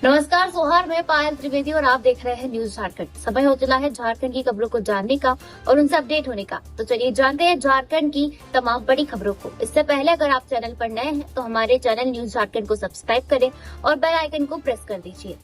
नमस्कार सोहार, मैं पायल त्रिवेदी और आप देख रहे हैं न्यूज झारखंड। समय हो चला है झारखंड की खबरों को जानने का और उनसे अपडेट होने का। तो चलिए जानते हैं झारखंड की तमाम बड़ी खबरों को। इससे पहले अगर आप चैनल पर नए हैं तो हमारे चैनल न्यूज झारखंड को सब्सक्राइब करें और बेल आइकन को प्रेस कर दीजिए।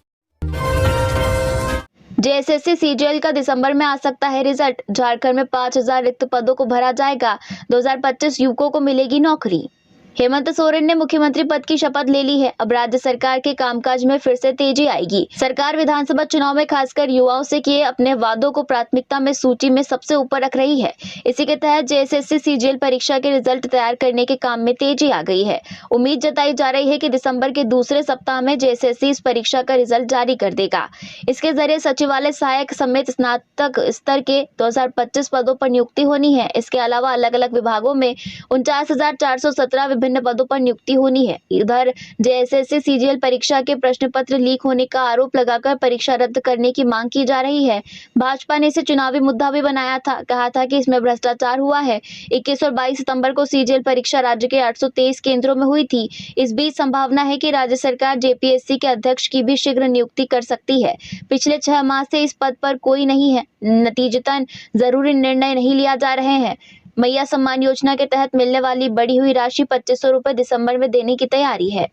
जेएसएससी सीजीएल का दिसंबर में आ सकता है रिजल्ट। झारखंड में 5000 रिक्त पदों को भरा जाएगा। 2025 युवकों को मिलेगी नौकरी। हेमंत सोरेन ने मुख्यमंत्री पद की शपथ ले ली है। अब राज्य सरकार के कामकाज में फिर से तेजी आएगी। सरकार विधानसभा चुनाव में खासकर युवाओं से किए अपने वादों को प्राथमिकता में सूची में सबसे ऊपर रख रही है। इसी के तहत जेएसएससी सीजीएल परीक्षा के रिजल्ट तैयार करने के काम में तेजी आ गई है। उम्मीद जताई जा रही है कि दिसंबर के दूसरे सप्ताह में जेएसएससी इस परीक्षा का रिजल्ट जारी कर देगा। इसके जरिए सचिवालय सहायक समेत स्नातक स्तर के 2025 पदों पर नियुक्ति होनी है। इसके अलावा अलग अलग विभागों में 49,417 विभिन्न पदों पर नियुक्ति होनी है। इधर जेएसएससी सीजीएल परीक्षा के प्रश्न पत्र लीक होने का आरोप लगाकर परीक्षा रद्द करने की मांग की जा रही है। भाजपा ने इसे चुनावी मुद्दा भी बनाया था। कहा था कि इसमें भ्रष्टाचार हुआ है। 21 और 22 सितंबर को सीजीएल परीक्षा राज्य के 823 केंद्रों में हुई थी। इस बीच संभावना है कि राज्य सरकार जेपीएससी के अध्यक्ष की भी शीघ्र नियुक्ति कर सकती है। पिछले 6 माह से इस पद पर कोई नहीं है। नतीजतन जरूरी निर्णय नहीं लिया जा रहे हैं। मैया सम्मान योजना के तहत मिलने वाली बढ़ी हुई राशि 2500 रुपए दिसंबर में देने की तैयारी है।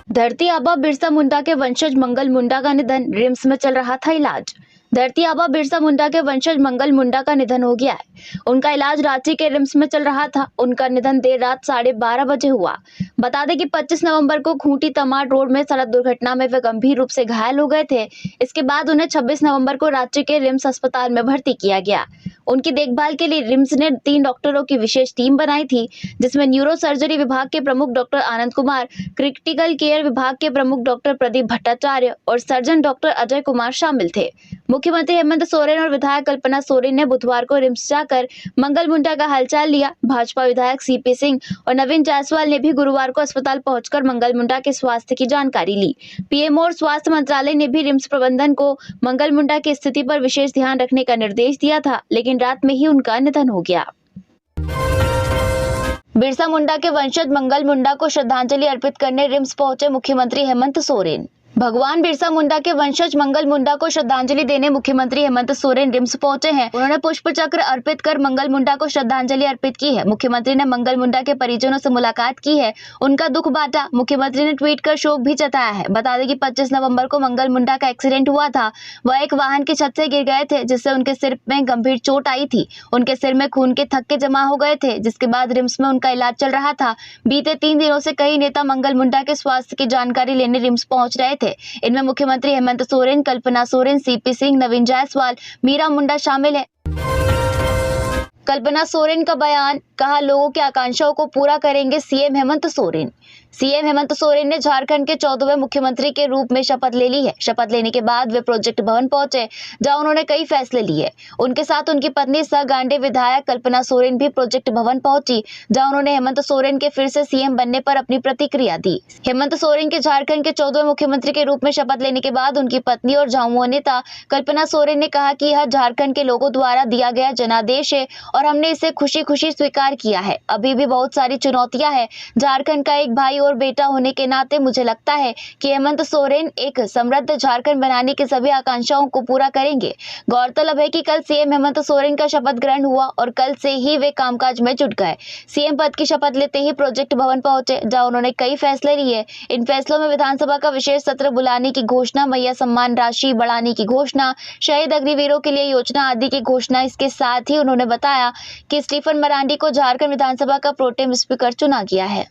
धरती आबा बिरसा मुंडा के वंशज मंगल मुंडा का निधन। रिम्स में चल रहा था इलाज। धरती आबा बिरसा मुंडा के वंशज मंगल मुंडा का निधन हो गया है। उनका इलाज रांची के रिम्स में चल रहा था। उनका निधन देर रात 12:30 बजे हुआ। बता दें कि 25 नवंबर को खूंटी तमाड़ रोड में सड़क दुर्घटना में वे गंभीर रूप से घायल हो गए थे। इसके बाद उन्हें 26 नवंबर को रांची के रिम्स अस्पताल में भर्ती किया गया। उनकी देखभाल के लिए रिम्स ने 3 डॉक्टरों की विशेष टीम बनाई थी, जिसमें न्यूरो सर्जरी विभाग के प्रमुख doctor Anand Kumar, critical care विभाग के प्रमुख डॉक्टर प्रदीप भट्टाचार्य और सर्जन डॉक्टर अजय कुमार शामिल थे। मुख्यमंत्री हेमंत सोरेन और विधायक कल्पना सोरेन ने बुधवार को रिम्स जाकर मंगल मुंडा का हालचाल लिया। भाजपा विधायक सीपी सिंह और नवीन जायसवाल ने भी गुरुवार को अस्पताल पहुंचकर मंगल मुंडा के स्वास्थ्य की जानकारी ली। पीएम और स्वास्थ्य मंत्रालय ने भी रिम्स प्रबंधन को मंगल मुंडा की स्थिति पर विशेष ध्यान रखने का निर्देश दिया था, लेकिन रात में ही उनका निधन हो गया। बिरसा मुंडा के वंशज मंगल मुंडा को श्रद्धांजलि अर्पित करने रिम्स पहुंचे मुख्यमंत्री हेमंत सोरेन। भगवान बिरसा मुंडा के वंशज मंगल मुंडा को श्रद्धांजलि देने मुख्यमंत्री हेमंत सोरेन रिम्स पहुंचे हैं। उन्होंने पुष्प चक्र अर्पित कर मंगल मुंडा को श्रद्धांजलि अर्पित की है। मुख्यमंत्री ने मंगल मुंडा के परिजनों से मुलाकात की है, उनका दुख बांटा। मुख्यमंत्री ने ट्वीट कर शोक भी जताया है। बता दें कि 25 नवंबर को मंगल मुंडा का एक्सीडेंट हुआ था। वह एक वाहन की छत से गिर गए थे, जिससे उनके सिर में गंभीर चोट आई थी। उनके सिर में खून के थक्के जमा हो गए थे, जिसके बाद रिम्स में उनका इलाज चल रहा था। बीते 3 दिनों से कई नेता मंगल मुंडा के स्वास्थ्य की जानकारी लेने रिम्स पहुंच रहे थे। इनमें मुख्यमंत्री हेमंत सोरेन, कल्पना सोरेन, सीपी सिंह, नवीन जायसवाल, मीरा मुंडा शामिल है। कल्पना सोरेन का बयान, कहा लोगों की आकांक्षाओं को पूरा करेंगे सीएम हेमंत सोरेन। सीएम हेमंत सोरेन ने झारखंड के 14वें मुख्यमंत्री के रूप में शपथ ले ली है। शपथ लेने के बाद वे प्रोजेक्ट भवन पहुंचे, जहां उन्होंने कई फैसले लिए। उनके साथ उनकी पत्नी सह गांडे विधायक कल्पना सोरेन भी प्रोजेक्ट भवन पहुंची, जहां उन्होंने हेमंत सोरेन के फिर से सीएम बनने पर अपनी प्रतिक्रिया दी। हेमंत सोरेन के झारखंड के 14वें मुख्यमंत्री के रूप में शपथ लेने के बाद उनकी पत्नी और झामुमो नेता कल्पना सोरेन ने कहा कि यह झारखंड के लोगों द्वारा दिया गया जनादेश है और हमने इसे खुशी खुशी स्वीकार किया है। अभी भी बहुत सारी चुनौतियां हैं। झारखंड का एक भाई और बेटा होने के नाते मुझे लगता है कि हेमंत सोरेन एक समृद्ध झारखंड बनाने की सभी आकांक्षाओं को पूरा करेंगे। गौरतलब है कि कल सीएम हेमंत सोरेन का शपथ ग्रहण हुआ और कल से ही वे कामकाज में जुट गए। सीएम पद की शपथ लेते ही प्रोजेक्ट भवन पहुंचे, जहां उन्होंने कई फैसले लिए। इन फैसलों में विधानसभा का विशेष सत्र बुलाने की घोषणा, मैया सम्मान राशि बढ़ाने की घोषणा, शहीद अग्निवीरों के लिए योजना आदि की घोषणा। इसके साथ ही उन्होंने बताया कि स्टीफन मरांडी को झारखंड विधानसभा का प्रोटेम स्पीकर चुना गया है।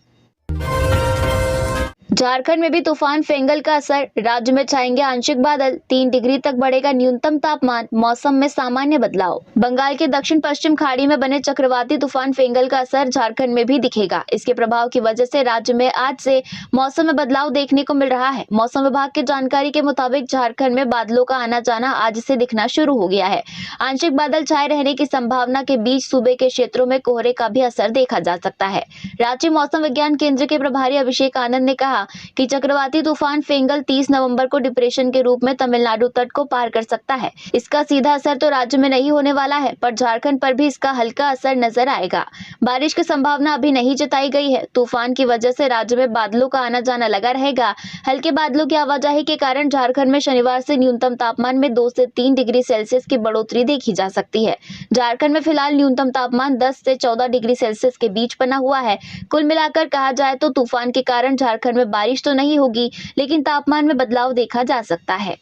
झारखंड में भी तूफान फेंगल का असर। राज्य में छाएंगे आंशिक बादल। 3 डिग्री तक बढ़ेगा न्यूनतम तापमान। मौसम में सामान्य बदलाव। बंगाल के दक्षिण पश्चिम खाड़ी में बने चक्रवाती तूफान फेंगल का असर झारखंड में भी दिखेगा। इसके प्रभाव की वजह से राज्य में आज से मौसम में बदलाव देखने को मिल रहा है। मौसम विभाग की जानकारी के मुताबिक झारखंड में बादलों का आना जाना आज से दिखना शुरू हो गया है। आंशिक बादल छाए रहने की संभावना के बीच सूबे के क्षेत्रों में कोहरे का भी असर देखा जा सकता है। रांची मौसम विज्ञान केंद्र के प्रभारी अभिषेक आनंद ने कहा कि चक्रवाती तूफान फेंगल 30 नवंबर को डिप्रेशन के रूप में तमिलनाडु तट को पार कर सकता है। इसका सीधा असर तो राज्य में नहीं होने वाला है, पर झारखंड पर भी इसका हल्का असर नजर आएगा। बारिश की संभावना अभी नहीं जताई गई है। तूफान की वजह से राज्य में बादलों का आना जाना लगा रहेगा। हल्के बादलों की आवाजाही के कारण झारखंड में शनिवार से न्यूनतम तापमान में 2 से 3 डिग्री सेल्सियस की बढ़ोतरी देखी जा सकती है। झारखंड में फिलहाल न्यूनतम तापमान 10 से 14 डिग्री सेल्सियस के बीच बना हुआ है। कुल मिलाकर कहा जाए तो तूफान के कारण झारखंड में बारिश तो नहीं होगी, लेकिन तापमान में बदलाव देखा जा सकता है।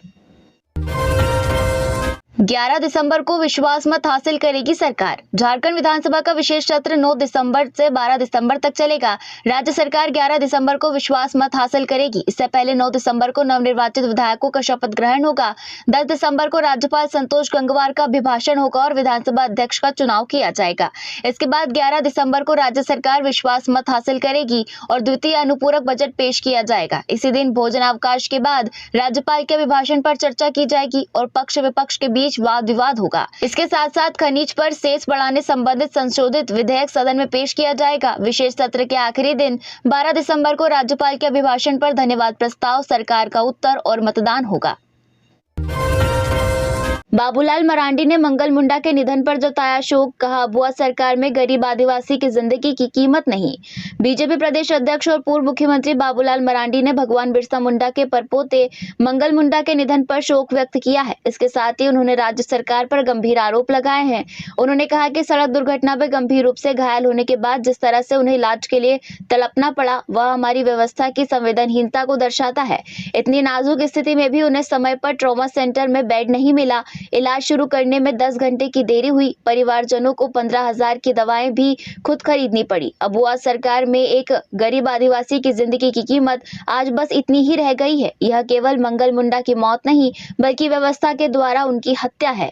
11 दिसंबर को विश्वास मत हासिल करेगी सरकार। झारखंड विधानसभा का विशेष सत्र 9 दिसंबर से 12 दिसंबर तक चलेगा। राज्य सरकार 11 दिसंबर को विश्वास मत हासिल करेगी। इससे पहले 9 दिसंबर को नवनिर्वाचित विधायकों का शपथ ग्रहण होगा। 10 दिसंबर को राज्यपाल संतोष गंगवार का अभिभाषण होगा और विधानसभा अध्यक्ष का चुनाव किया जाएगा। इसके बाद 11 दिसंबर को राज्य सरकार विश्वास मत हासिल करेगी और द्वितीय अनुपूरक बजट पेश किया जाएगा। इसी दिन भोजनावकाश के बाद राज्यपाल के अभिभाषण पर चर्चा की जाएगी और पक्ष विपक्ष के बीच वाद विवाद होगा। इसके साथ साथ खनिज पर सेस बढ़ाने संबंधित संशोधित विधेयक सदन में पेश किया जाएगा। विशेष सत्र के आखिरी दिन 12 दिसंबर को राज्यपाल के अभिभाषण पर धन्यवाद प्रस्ताव, सरकार का उत्तर और मतदान होगा। बाबूलाल मरांडी ने मंगल मुंडा के निधन पर जताया शोक। कहा, अबुआ सरकार में गरीब आदिवासी की जिंदगी की कीमत नहीं। बीजेपी प्रदेश अध्यक्ष और पूर्व मुख्यमंत्री बाबूलाल मरांडी ने भगवान बिरसा मुंडा के परपोते मंगल मुंडा के निधन पर शोक व्यक्त किया है। इसके साथ ही उन्होंने राज्य सरकार पर गंभीर आरोप लगाए हैं। उन्होंने कहा कि सड़क दुर्घटना में गंभीर रूप से घायल होने के बाद जिस तरह से उन्हें इलाज के लिए तड़पना पड़ा, वह हमारी व्यवस्था की संवेदनहीनता को दर्शाता है। इतनी नाजुक स्थिति में भी उन्हें समय पर ट्रॉमा सेंटर में बेड नहीं मिला। इलाज शुरू करने में 10 घंटे की देरी हुई। परिवारजनों को 15,000 की दवाएं भी खुद खरीदनी पड़ी। अबुआ सरकार में एक गरीब आदिवासी की जिंदगी की कीमत आज बस इतनी ही रह गई है। यह केवल मंगल मुंडा की मौत नहीं, बल्कि व्यवस्था के द्वारा उनकी हत्या है।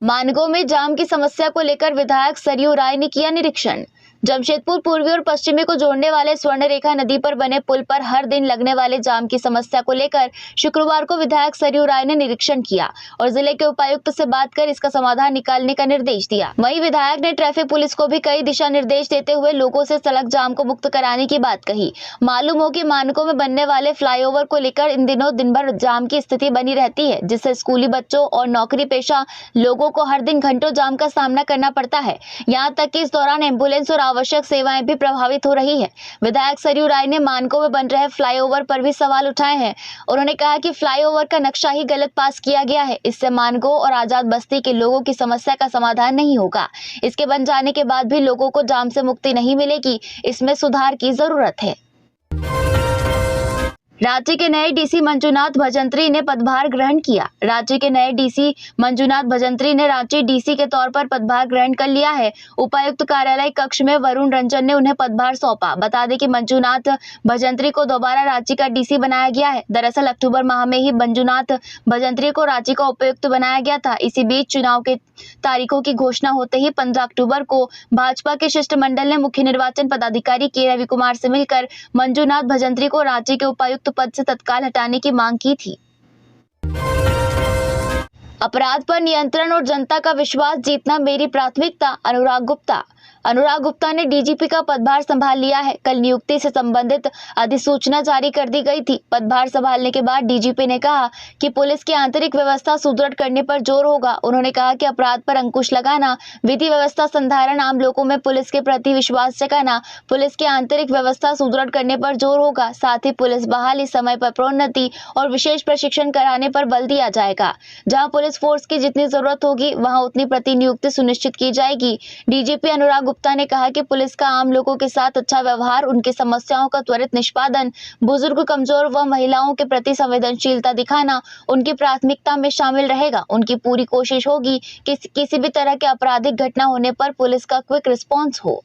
मानगो में जाम की समस्या को लेकर विधायक सरयू राय ने किया निरीक्षण। जमशेदपुर पूर्वी और पश्चिमी को जोड़ने वाले स्वर्णरेखा नदी पर बने पुल पर हर दिन लगने वाले जाम की समस्या को लेकर शुक्रवार को विधायक सरयू राय ने निरीक्षण किया और जिले के उपायुक्त से बात कर इसका समाधान निकालने का निर्देश दिया। वहीं विधायक ने ट्रैफिक पुलिस को भी कई दिशा निर्देश देते हुए लोगों से सड़क जाम को मुक्त कराने की बात कही। मालूम हो कि मानकों में बनने वाले फ्लाईओवर को लेकर इन दिनों दिन भर जाम की स्थिति बनी रहती है, जिससे स्कूली बच्चों और नौकरी पेशा लोगों को हर दिन घंटों जाम का सामना करना पड़ता है। यहाँ तक कि इस दौरान एम्बुलेंस और आवश्यक सेवाएं भी प्रभावित हो रही है। विधायक सरयू राय ने मानकों में बन रहे फ्लाईओवर पर भी सवाल उठाए हैं। उन्होंने कहा कि फ्लाईओवर का नक्शा ही गलत पास किया गया है। इससे मानकों और आजाद बस्ती के लोगों की समस्या का समाधान नहीं होगा। इसके बन जाने के बाद भी लोगों को जाम से मुक्ति नहीं मिलेगी। इसमें सुधार की जरूरत है। राज्य के नए डीसी मंजुनाथ भजंत्री ने पदभार ग्रहण किया। राज्य के नए डीसी मंजुनाथ भजंत्री ने रांची डीसी के तौर पर पदभार ग्रहण कर लिया है। उपायुक्त कार्यालय कक्ष में वरुण रंजन ने उन्हें पदभार सौंपा। बता दें कि मंजुनाथ भजंत्री को दोबारा रांची का डीसी बनाया गया है। दरअसल अक्टूबर माह में ही मंजुनाथ भजंत्री को रांची का उपायुक्त बनाया गया था। इसी बीच चुनाव के तारीखों की घोषणा होते ही 15 अक्टूबर को भाजपा के शिष्टमंडल ने मुख्य निर्वाचन पदाधिकारी के रवि कुमार से मिलकर मंजुनाथ भजंत्री को रांची के उपायुक्त पद से तत्काल हटाने की मांग की थी। अपराध पर नियंत्रण और जनता का विश्वास जीतना मेरी प्राथमिकता, अनुराग गुप्ता ने डीजीपी का पदभार संभाल लिया है। कल नियुक्ति से संबंधित अधिसूचना जारी कर दी गई थी। पदभार संभालने के बाद डीजीपी ने कहा कि पुलिस की आंतरिक व्यवस्था सुदृढ़ करने पर जोर होगा। उन्होंने कहा कि अपराध पर अंकुश लगाना, विधि व्यवस्था संधारण, आम लोगों में पुलिस के प्रति विश्वास जगाना, पुलिस की आंतरिक व्यवस्था सुदृढ़ करने पर जोर होगा। साथ ही पुलिस बहाली, समय पर प्रोन्नति और विशेष प्रशिक्षण कराने पर बल दिया जाएगा। जहाँ पुलिस फोर्स की जितनी जरूरत होगी, वहाँ उतनी प्रतिनियुक्ति सुनिश्चित की जाएगी। डीजीपी अनुराग गुप्ता ने कहा कि पुलिस का आम लोगों के साथ अच्छा व्यवहार, उनकी समस्याओं का त्वरित निष्पादन, बुजुर्ग, कमजोर व महिलाओं के प्रति संवेदनशीलता दिखाना उनकी प्राथमिकता में शामिल रहेगा। उनकी पूरी कोशिश होगी कि किसी भी तरह के आपराधिक घटना होने पर पुलिस का क्विक रिस्पॉन्स हो।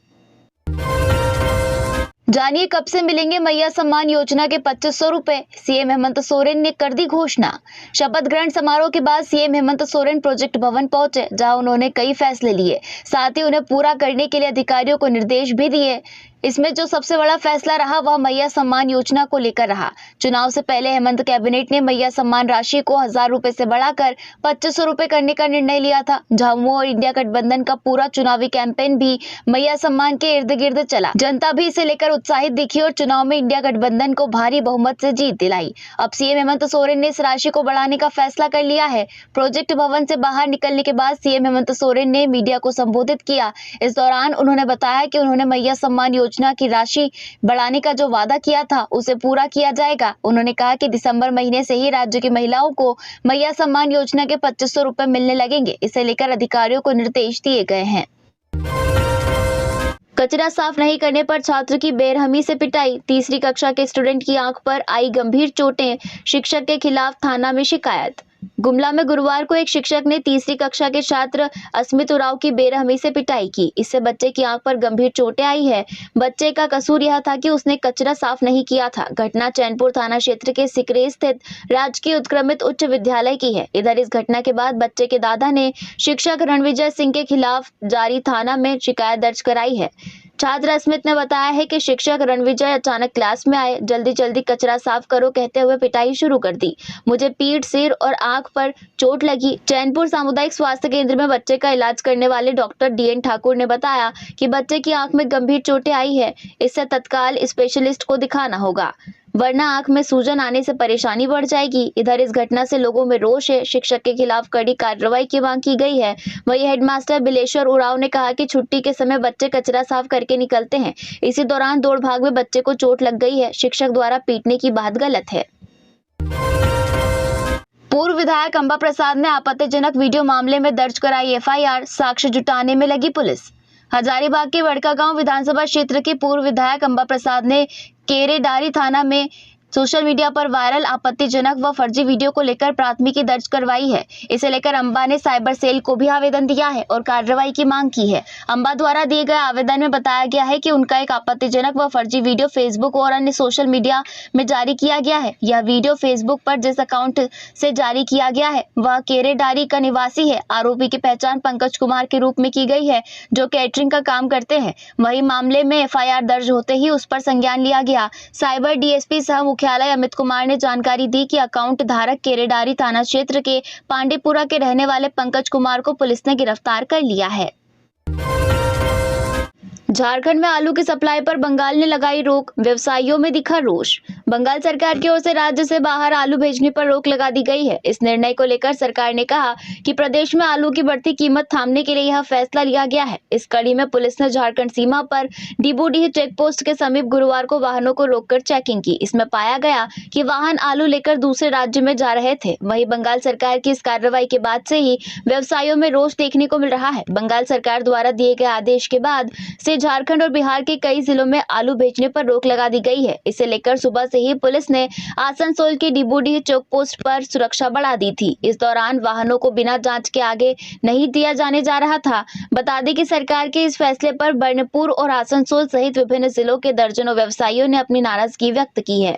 जानिए कब से मिलेंगे मैया सम्मान योजना के 2500 रुपए। सीएम हेमंत सोरेन ने कर दी घोषणा। शपथ ग्रहण समारोह के बाद सीएम हेमंत सोरेन प्रोजेक्ट भवन पहुंचे, जहां उन्होंने कई फैसले लिए। साथ ही उन्हें पूरा करने के लिए अधिकारियों को निर्देश भी दिए। इसमें जो सबसे बड़ा फैसला रहा वह मैया सम्मान योजना को लेकर रहा। चुनाव से पहले हेमंत कैबिनेट ने मैया सम्मान राशि को 1000 रुपए से बढ़ाकर 2500 रुपए करने का निर्णय लिया था। झामुमो और इंडिया गठबंधन का पूरा चुनावी कैंपेन भी मैया सम्मान के इर्द गिर्द चला। जनता भी इसे लेकर उत्साहित दिखी और चुनाव में इंडिया गठबंधन को भारी बहुमत से जीत दिलाई। अब सीएम हेमंत सोरेन ने इस राशि को बढ़ाने का फैसला कर लिया है। प्रोजेक्ट भवन से बाहर निकलने के बाद सीएम हेमंत सोरेन ने मीडिया को संबोधित किया। इस दौरान उन्होंने बताया कि उन्होंने मैया सम्मान योजना की राशि बढ़ाने का जो वादा किया था उसे पूरा किया जाएगा। उन्होंने कहा कि दिसंबर महीने से ही राज्य की महिलाओं को मैया सम्मान योजना के 2500 रुपए मिलने लगेंगे। इसे लेकर अधिकारियों को निर्देश दिए गए हैं। कचरा साफ नहीं करने पर छात्र की बेरहमी से पिटाई। तीसरी कक्षा के स्टूडेंट की आंख पर आई गंभीर चोटें, शिक्षक के खिलाफ थाना में शिकायत। गुमला में गुरुवार को एक शिक्षक ने तीसरी कक्षा के छात्र अस्मित उरांव की बेरहमी से पिटाई की। इससे बच्चे की आंख पर गंभीर चोटें आई है। बच्चे का कसूर यह था कि उसने कचरा साफ नहीं किया था। घटना चैनपुर थाना क्षेत्र के सिकरे स्थित राजकीय उत्क्रमित उच्च विद्यालय की है। इधर इस घटना के बाद बच्चे के दादा ने शिक्षक रणविजय सिंह के खिलाफ जारी थाना में शिकायत दर्ज कराई है। छात्र अस्मित ने बताया है कि शिक्षक रणविजय अचानक क्लास में आए, जल्दी जल्दी कचरा साफ करो कहते हुए पिटाई शुरू कर दी। मुझे पीठ, सिर और आंख पर चोट लगी। चैनपुर सामुदायिक स्वास्थ्य केंद्र में बच्चे का इलाज करने वाले डॉक्टर डीएन ठाकुर ने बताया कि बच्चे की आंख में गंभीर चोटें आई है। इससे तत्काल स्पेशलिस्ट को दिखाना होगा, वरना आंख में सूजन आने से परेशानी बढ़ जाएगी। इधर इस घटना से लोगों में रोष है। शिक्षक के खिलाफ कड़ी कार्रवाई की मांग की गई है। वहीं हेडमास्टर बिलेश्वर उरांव ने कहा कि छुट्टी के समय बच्चे कचरा साफ करके निकलते हैं। इसी दौरान दौड़ भाग में बच्चे को चोट लग गई है। शिक्षक द्वारा पीटने की बात गलत है। पूर्व विधायक अंबा प्रसाद ने आपत्तिजनक वीडियो मामले में दर्ज कराई एफआईआर, साक्ष्य जुटाने में लगी पुलिस। हजारीबाग के बड़कागांव विधानसभा क्षेत्र के पूर्व विधायक अंबा प्रसाद ने केरेडारी थाना में सोशल मीडिया पर वायरल आपत्तिजनक व फर्जी वीडियो को लेकर प्राथमिकी दर्ज करवाई है। इसे लेकर अंबा ने साइबर सेल को भी आवेदन दिया है और कार्रवाई की मांग की है। अंबा द्वारा दिए गए आवेदन में बताया गया है कि उनका एक आपत्तिजनक व फर्जी वीडियो फेसबुक और अन्य सोशल मीडिया में जारी किया गया है। यह वीडियो फेसबुक पर जिस अकाउंट से जारी किया गया है वह केरेडारी का निवासी है। आरोपी की पहचान पंकज कुमार के रूप में की गई है, जो कैटरिंग का काम करते हैं। वही मामले में एफआईआर दर्ज होते ही उस पर संज्ञान लिया गया। साइबर डीएसपी सह मुख्यालय अमित कुमार ने जानकारी दी कि अकाउंट धारक केरेडारी थाना क्षेत्र के पांडेपुरा के रहने वाले पंकज कुमार को पुलिस ने गिरफ्तार कर लिया है। झारखंड में आलू की सप्लाई पर बंगाल ने लगाई रोक, व्यवसायियों में दिखा रोष। बंगाल सरकार की ओर से राज्य से बाहर आलू भेजने पर रोक लगा दी गई है। इस निर्णय को लेकर सरकार ने कहा कि प्रदेश में आलू की बढ़ती कीमत थामने के लिए यह फैसला लिया गया है। इस कड़ी में पुलिस ने झारखंड सीमा पर डीबूडीह चेक पोस्ट के समीप गुरुवार को वाहनों को रोककर चेकिंग की। इसमें पाया गया कि वाहन आलू लेकर दूसरे राज्य में जा रहे थे। वहीं बंगाल सरकार की इस कार्रवाई के बाद से ही व्यवसायियों में रोष देखने को मिल रहा है। बंगाल सरकार द्वारा दिए गए आदेश के बाद से झारखंड और बिहार के कई जिलों में आलू भेजने पर रोक लगा दी गई है। इसे लेकर सुबह से ही पुलिस ने आसनसोल के डीबूडीह चेक पोस्ट पर सुरक्षा बढ़ा दी थी। इस दौरान वाहनों को बिना जांच के आगे नहीं दिया जाने जा रहा था। बता दें कि सरकार के इस फैसले पर बर्नपुर और आसनसोल सहित विभिन्न जिलों के दर्जनों व्यवसायियों ने अपनी नाराजगी व्यक्त की है।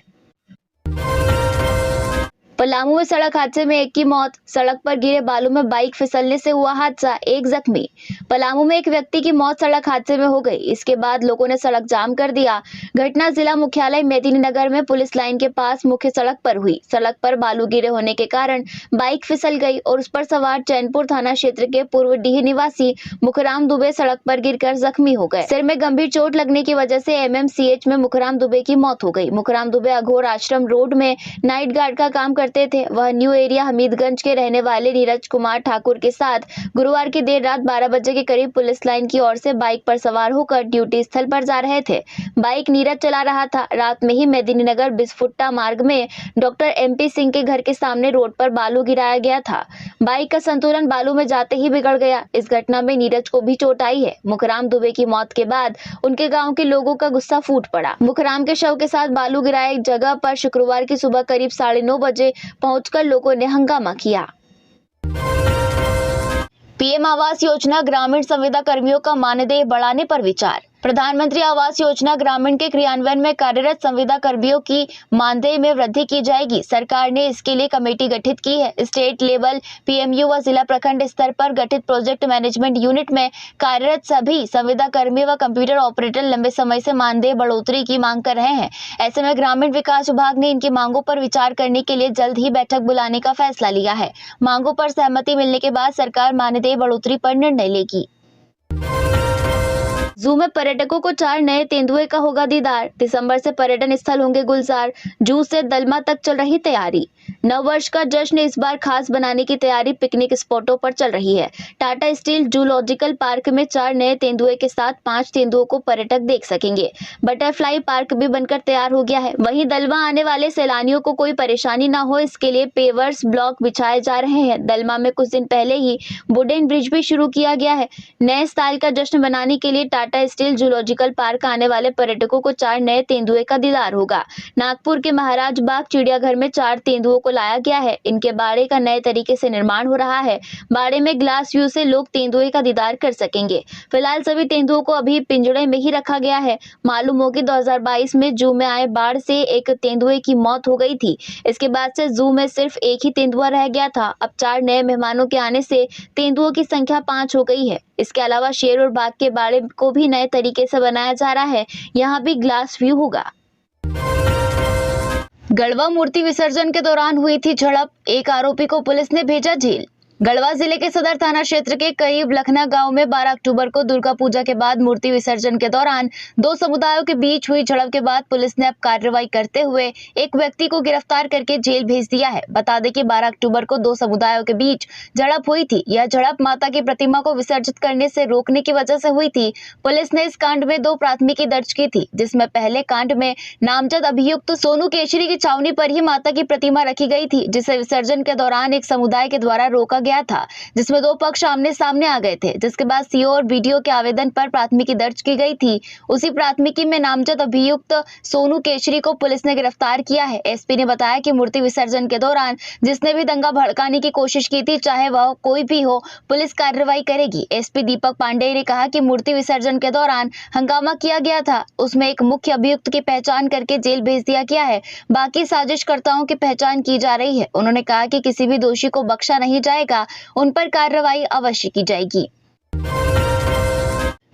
पलामू में सड़क हादसे में एक की मौत, सड़क पर गिरे बालू में बाइक फिसलने से हुआ हादसा, एक जख्मी। पलामू में एक व्यक्ति की मौत सड़क हादसे में हो गई। इसके बाद लोगों ने सड़क जाम कर दिया। घटना जिला मुख्यालय मेदिनीनगर में पुलिस लाइन के पास मुख्य सड़क पर हुई। सड़क पर बालू गिरे होने के कारण बाइक फिसल गई और उस पर सवार चैनपुर थाना क्षेत्र के पूर्व डीह निवासी मुखराम दुबे सड़क पर गिरकर जख्मी हो गए। सिर में गंभीर चोट लगने की वजह से एमएमसीएच में मुखराम दुबे की मौत हो गई। मुखराम दुबे अघोर आश्रम रोड में नाइट गार्ड का काम करते थे। वह न्यू एरिया हमीदगंज के रहने वाले नीरज कुमार ठाकुर के साथ गुरुवार की देर रात 12 बजे के करीब पुलिस लाइन की ओर से बाइक पर सवार होकर ड्यूटी स्थल पर जा रहे थे। बाइक नीरज चला रहा था। रात में ही मेदिनीनगर बिस्फुट्टा मार्ग में डॉक्टर एमपी सिंह के घर के सामने रोड पर बालू गिराया गया था। बाइक का संतुलन बालू में जाते ही बिगड़ गया। इस घटना में नीरज को भी चोट आई है। मुखराम दुबे की मौत के बाद उनके गाँव के लोगों का गुस्सा फूट पड़ा। मुखराम के शव के साथ बालू गिराए जगह पर शुक्रवार की सुबह करीब 9:30 बजे पहुंचकर लोगों ने हंगामा किया। पीएम आवास योजना ग्रामीण संविदा कर्मियों का मानदेय बढ़ाने पर विचार। प्रधानमंत्री आवास योजना ग्रामीण के क्रियान्वयन में कार्यरत संविदा कर्मियों की मानदेय में वृद्धि की जाएगी। सरकार ने इसके लिए कमेटी गठित की है। स्टेट लेवल पीएमयू व जिला प्रखंड स्तर पर गठित प्रोजेक्ट मैनेजमेंट यूनिट में कार्यरत सभी संविदा कर्मी व कंप्यूटर ऑपरेटर लंबे समय से मानदेय बढ़ोतरी की मांग कर रहे हैं। ऐसे में ग्रामीण विकास विभाग ने इनकी मांगों पर विचार करने के लिए जल्द ही बैठक बुलाने का फैसला लिया है। मांगों पर सहमति मिलने के बाद सरकार मानदेय बढ़ोतरी पर निर्णय लेगी। जू में पर्यटकों को 4 नए तेंदुए का होगा दीदार। दिसंबर से पर्यटन स्थल होंगे गुलजार। जू से दलमा तक चल रही तैयारी। नववर्ष का जश्न इस बार खास बनाने की तैयारी पिकनिक स्पॉटों पर चल रही है। टाटा स्टील जूलॉजिकल पार्क में 4 नए तेंदुए के साथ 5 तेंदुओं को पर्यटक देख सकेंगे। बटरफ्लाई पार्क भी बनकर तैयार हो गया है। वहीं दलमा आने वाले सैलानियों को कोई परेशानी न हो, इसके लिए पेवर्स ब्लॉक बिछाए जा रहे हैं। दलमा में कुछ दिन पहले ही वुडन ब्रिज भी शुरू किया गया है। नए साल का जश्न मनाने के लिए टाटा स्टील जूलॉजिकल पार्क आने वाले पर्यटकों को 4 नए तेंदुए का दीदार होगा। नागपुर के महाराज बाग चिड़ियाघर में 4 तेंदुओं को लाया गया है। इनके बाड़े का नए तरीके से निर्माण हो रहा है। बाड़े में ग्लास व्यू से लोग तेंदुए का दीदार कर सकेंगे। फिलहाल सभी तेंदुओं को अभी पिंजड़े में ही रखा गया है। मालूम हो कि 2022 में जू में आए बाढ़ से एक तेंदुए की मौत हो गई थी। इसके बाद से जू में सिर्फ एक ही तेंदुआ रह गया था। अब 4 नए मेहमानों के आने से तेंदुओं की संख्या 5 हो गई है। इसके अलावा शेर और बाघ के बाड़े को भी नए तरीके से बनाया जा रहा है। यहाँ भी ग्लास व्यू होगा। गढ़वा मूर्ति विसर्जन के दौरान हुई थी झड़प। एक आरोपी को पुलिस ने भेजा जेल। गढ़वा जिले के सदर थाना क्षेत्र के करीब लखना गांव में 12 अक्टूबर को दुर्गा पूजा के बाद मूर्ति विसर्जन के दौरान 2 समुदायों के बीच हुई झड़प के बाद पुलिस ने अब कार्रवाई करते हुए एक व्यक्ति को गिरफ्तार करके जेल भेज दिया है। बता दें कि 12 अक्टूबर को 2 समुदायों के बीच झड़प हुई थी। यह झड़प माता की प्रतिमा को विसर्जित करने से रोकने की वजह से हुई थी। पुलिस ने इस कांड में 2 प्राथमिकी दर्ज की थी, जिसमें पहले कांड में नामजद अभियुक्त सोनू केशरी की छावनी पर ही माता की प्रतिमा रखी गई थी, जिसे विसर्जन के दौरान एक समुदाय के द्वारा रोका गया था, जिसमें 2 पक्ष आमने सामने आ गए थे। जिसके बाद सीओ और बीडीओ के आवेदन पर प्राथमिकी दर्ज की गई थी। उसी प्राथमिकी में नामजद अभियुक्त सोनू केशरी को पुलिस ने गिरफ्तार किया है। एसपी ने बताया कि मूर्ति विसर्जन के दौरान जिसने भी दंगा भड़काने की कोशिश की थी, चाहे वह कोई भी हो, पुलिस कार्रवाई करेगी। एसपी दीपक पांडेय ने कहा कि मूर्ति विसर्जन के दौरान हंगामा किया गया था, उसमें एक मुख्य अभियुक्त की पहचान करके जेल भेज दिया गया है। बाकी साजिशकर्ताओं की पहचान की जा रही है। उन्होंने कहा कि किसी भी दोषी को बख्शा नहीं जाएगा, उन पर कार्रवाई अवश्य की जाएगी।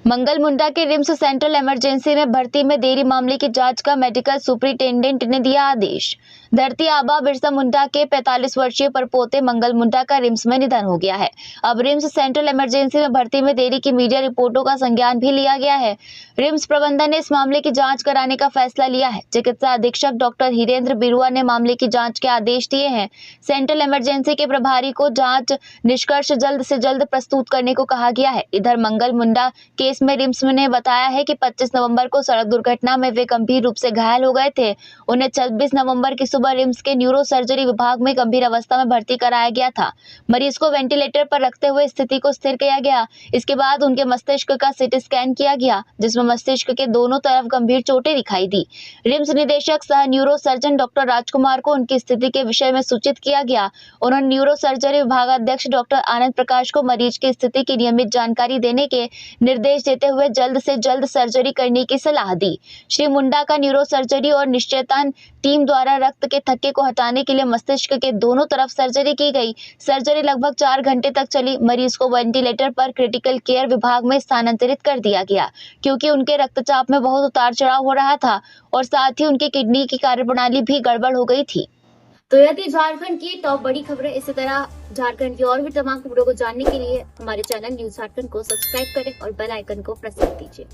मंगल मुंडा के रिम्स सेंट्रल इमरजेंसी में भर्ती में देरी मामले की जांच का मेडिकल सुपरिटेंडेंट ने दिया आदेश। धरती आबा बिरसा मुंडा के 45 वर्षीय परपोते मंगल मुंडा का रिम्स में निधन हो गया है। अब रिम्स सेंट्रल इमरजेंसी में भर्ती में देरी की मीडिया रिपोर्टों का संज्ञान भी लिया गया है। रिम्स प्रबंधन ने इस मामले की जांच कराने का फैसला लिया है। चिकित्सा अधीक्षक डॉक्टर हिरेंद्र बिरुआ ने मामले की जांच के आदेश दिए हैं। सेंट्रल इमरजेंसी के प्रभारी को जांच निष्कर्ष जल्द से जल्द प्रस्तुत करने को कहा गया है। इधर मंगल मुंडा केस में रिम्स ने बताया है कि 25 नवंबर को सड़क दुर्घटना में वे गंभीर रूप से घायल हो गए थे। उन्हें 26 नवंबर की सुबह रिम्स के न्यूरो सर्जरी विभाग में गंभीर अवस्था में भर्ती कराया गया था। मरीज को वेंटिलेटर पर रखते हुए स्थिति को स्थिर किया गया। इसके बाद उनके मस्तिष्क का सीटी स्कैन किया गया, जिसमें मस्तिष्क के दोनों तरफ गंभीर चोटें दिखाई दी। रिम्स निदेशक सह न्यूरो सर्जन डॉक्टर राजकुमार को उनकी स्थिति के विषय में सूचित किया गया। उन्होंने न्यूरो सर्जरी विभागाध्यक्ष डॉक्टर आनंद प्रकाश को मरीज की स्थिति की नियमित जानकारी देने के निर्देश देते हुए जल्द से जल्द सर्जरी करने की सलाह दी। श्री मुंडा का न्यूरो सर्जरी और निश्चेतन टीम द्वारा रक्त के थक्के को हटाने के लिए मस्तिष्क के दोनों तरफ सर्जरी की गई। सर्जरी लगभग 4 घंटे तक चली। मरीज को वेंटिलेटर पर क्रिटिकल केयर विभाग में स्थानांतरित कर दिया गया, क्योंकि उनके रक्तचाप में बहुत उतार चढ़ाव हो रहा था और साथ ही उनकी किडनी की कार्यप्रणाली भी गड़बड़ हो गई थी। तो यदि झारखंड की टॉप बड़ी खबरें इसी तरह झारखंड की और भी तमाम खबरों को जानने के लिए हमारे चैनल न्यूज झारखंड को सब्सक्राइब करें और बेल आइकन को प्रेस कर दीजिए।